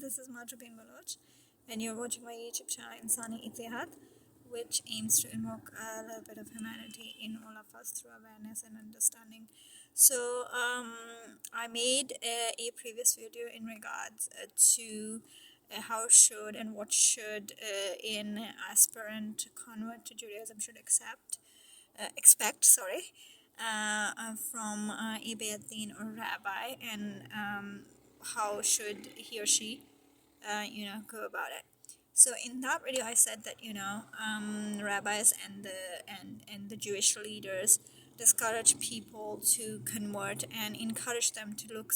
This is Marjabin Baloch, and you're watching my YouTube channel Insani Itihad, which aims to invoke a little bit of humanity in all of us through awareness and understanding. So, I made a previous video in regards to how should and what should an aspirant convert to Judaism should expect, from a Beit Din or rabbi, and how should he or she go about it. So in that video I said that rabbis and the Jewish leaders discourage people to convert and encourage them to look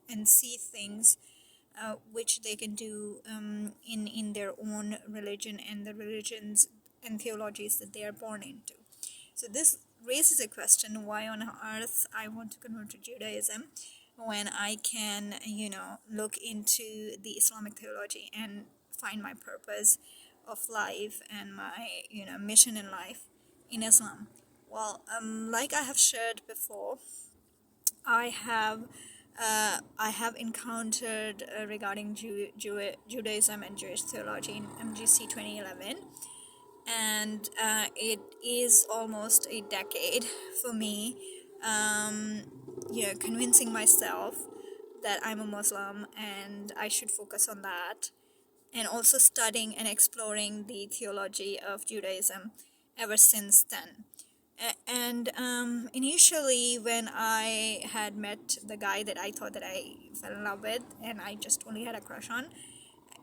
and see things which they can do in their own religion and the religions and theologies that they are born into. So this raises a question: why on earth I want to convert to Judaism when I can, look into the Islamic theology and find my purpose of life and my, mission in life in Islam? Well, like I have shared before, I have encountered regarding Judaism and Jewish theology in MGC 2011, and it is almost a decade for me, convincing myself that I'm a Muslim and I should focus on that, and also studying and exploring the theology of Judaism ever since then. And initially, when I had met the guy that I thought that I fell in love with and I just only had a crush on,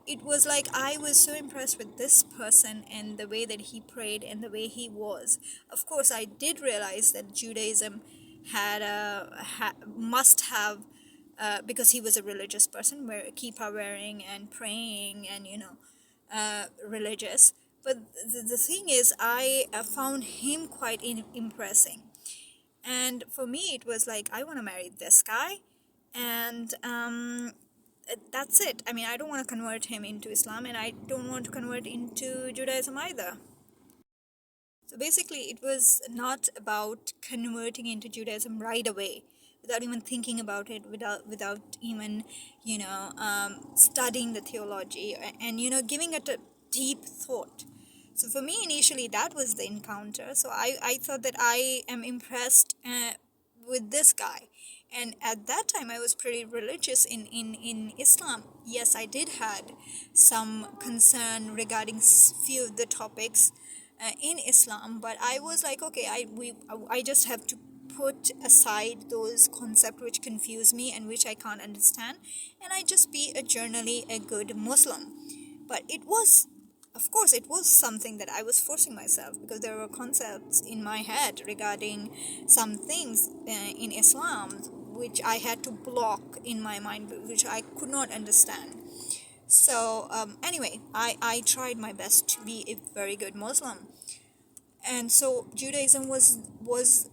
it was like I was so impressed with this person and the way that he prayed and the way he was. Of course, I did realize that Judaism must have, because he was a religious person, kippah wearing and praying and religious. But the thing is, I found him quite impressing, and for me it was like, I want to marry this guy, and that's it. I mean, I don't want to convert him into Islam, and I don't want to convert into Judaism either. So basically, it was not about converting into Judaism right away, without even thinking about it, without even studying the theology and giving it a deep thought. So for me, initially, that was the encounter. So I thought that I am impressed with this guy. And at that time, I was pretty religious in Islam. Yes, I did had some concern regarding few of the topics in Islam, but I was like, okay, I just have to put aside those concepts which confuse me and which I can't understand, and I just be generally a good Muslim. But it was, of course, it was something that I was forcing myself, because there were concepts in my head regarding some things in Islam which I had to block in my mind, which I could not understand. So anyway, I tried my best to be a very good Muslim, and so Judaism was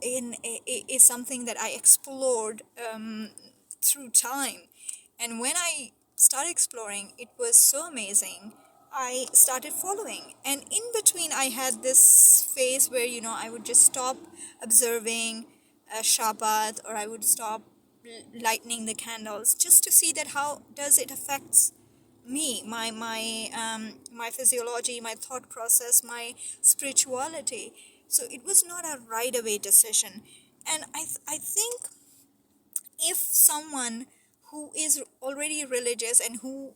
is something that I explored through time. And when I started exploring, it was so amazing. I started following, and in between I had this phase where I would just stop observing Shabbat, or I would stop lighting the candles, just to see that how does it affects me, my physiology, my thought process, my spirituality. So it was not a right away decision. And I think if someone who is already religious and who,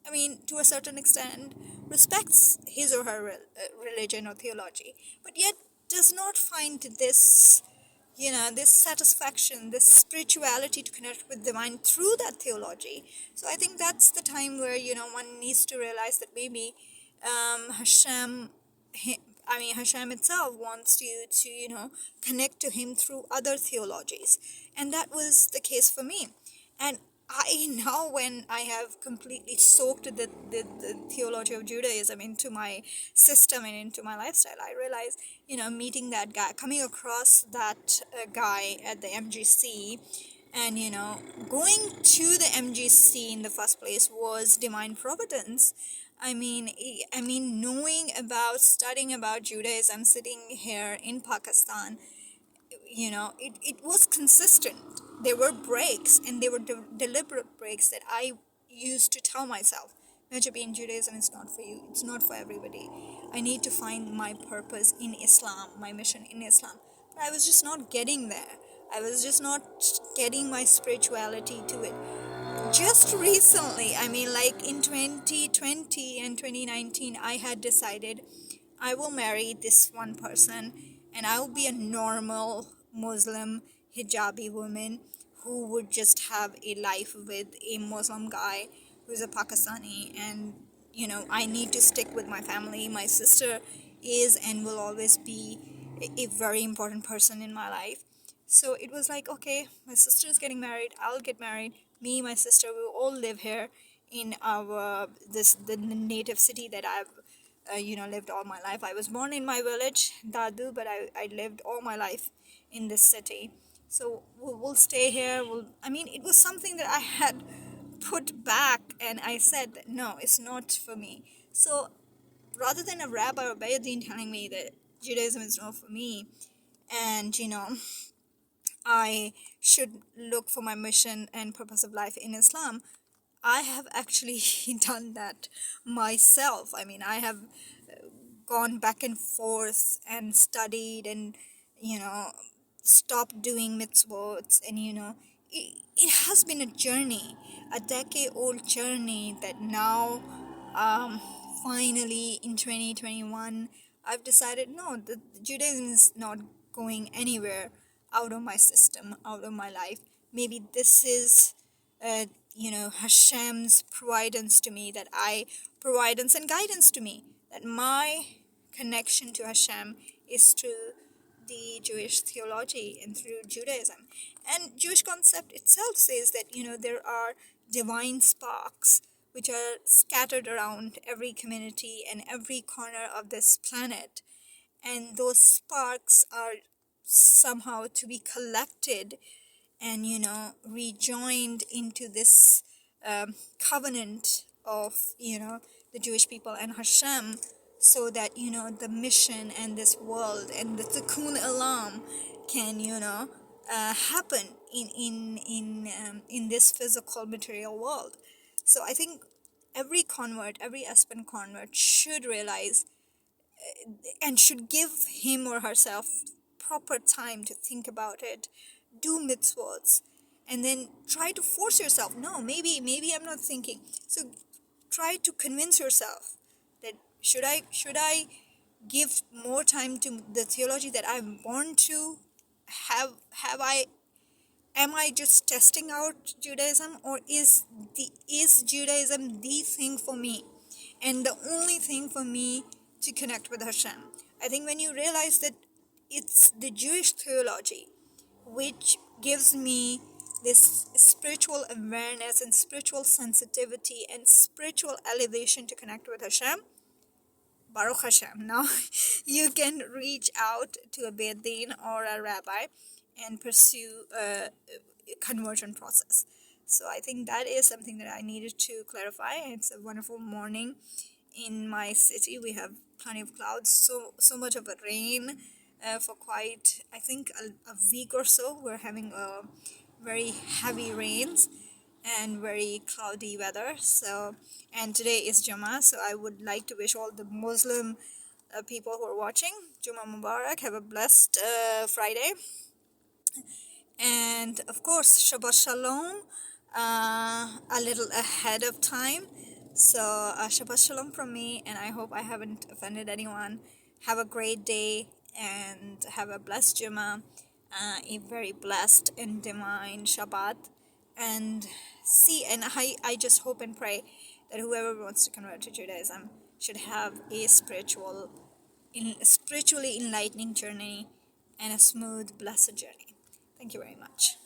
I mean, to a certain extent respects his or her religion or theology, but yet does not find this this satisfaction, this spirituality to connect with divine through that theology. So I think that's the time where one needs to realize that maybe HaShem, HaShem itself wants you to connect to him through other theologies, and that was the case for me. And I now, when I have completely soaked the theology of Judaism into my system and into my lifestyle, I realize, meeting that guy, coming across that guy at the MGC, and going to the MGC in the first place was divine providence. I mean, studying about Judaism, sitting here in Pakistan, it was consistent. There were breaks, and they were deliberate breaks that I used to tell myself, no, Jabin, Judaism is not for you. It's not for everybody. I need to find my purpose in Islam, my mission in Islam. But I was just not getting there. I was just not getting my spirituality to it. Just recently, I mean, like in 2020 and 2019, I had decided I will marry this one person and I will be a normal Muslim hijabi woman who would just have a life with a Muslim guy who's a Pakistani. And I need to stick with my family. My sister is and will always be a very important person in my life. So it was like, okay, my sister is getting married, I'll get married. Me, my sister, we all live here in the native city that I've lived all my life. I was born in my village, Dadu, but I lived all my life in this city. So we'll stay here. It was something that I had put back, and I said that no, it's not for me. So rather than a rabbi or Bayadin telling me that Judaism is not for me, and I should look for my mission and purpose of life in Islam, I have actually done that myself. I have gone back and forth and studied and, stopped doing mitzvot. And, it has been a journey, a decade-old journey that now, finally in 2021, I've decided no, the Judaism is not going anywhere out of my system, out of my life. Maybe this is, Hashem's providence to me, providence and guidance to me, that my connection to Hashem is through the Jewish theology and through Judaism. And Jewish concept itself says that, there are divine sparks which are scattered around every community and every corner of this planet. And those sparks are somehow to be collected and rejoined into this covenant of the Jewish people and Hashem, so that the mission and this world and the Tikkun Olam can happen in this physical material world. So I think every aspirant convert should realize and should give him or herself proper time to think about it, do mitzvot, and then try to force yourself. No, maybe I'm not thinking. So try to convince yourself that should I give more time to the theology that I'm born to? Am I just testing out Judaism, or is Judaism the thing for me and the only thing for me to connect with Hashem? I think when you realize that it's the Jewish theology which gives me this spiritual awareness and spiritual sensitivity and spiritual elevation to connect with Hashem, Baruch Hashem, now you can reach out to a Beit Din or a rabbi and pursue a conversion process. So I think that is something that I needed to clarify. It's a wonderful morning in my city. We have plenty of clouds, so much of a rain for quite, I think, a week or so. We're having very heavy rains and very cloudy weather. So, and today is Jummah, so I would like to wish all the Muslim people who are watching Jummah Mubarak. Have a blessed Friday, and of course Shabbat Shalom a little ahead of time. So Shabbat Shalom from me, and I hope I haven't offended anyone. Have a great day and have a blessed Jummah, a very blessed and divine Shabbat. And I just hope and pray that whoever wants to convert to Judaism should have a spiritually enlightening journey and a smooth, blessed journey. Thank you very much.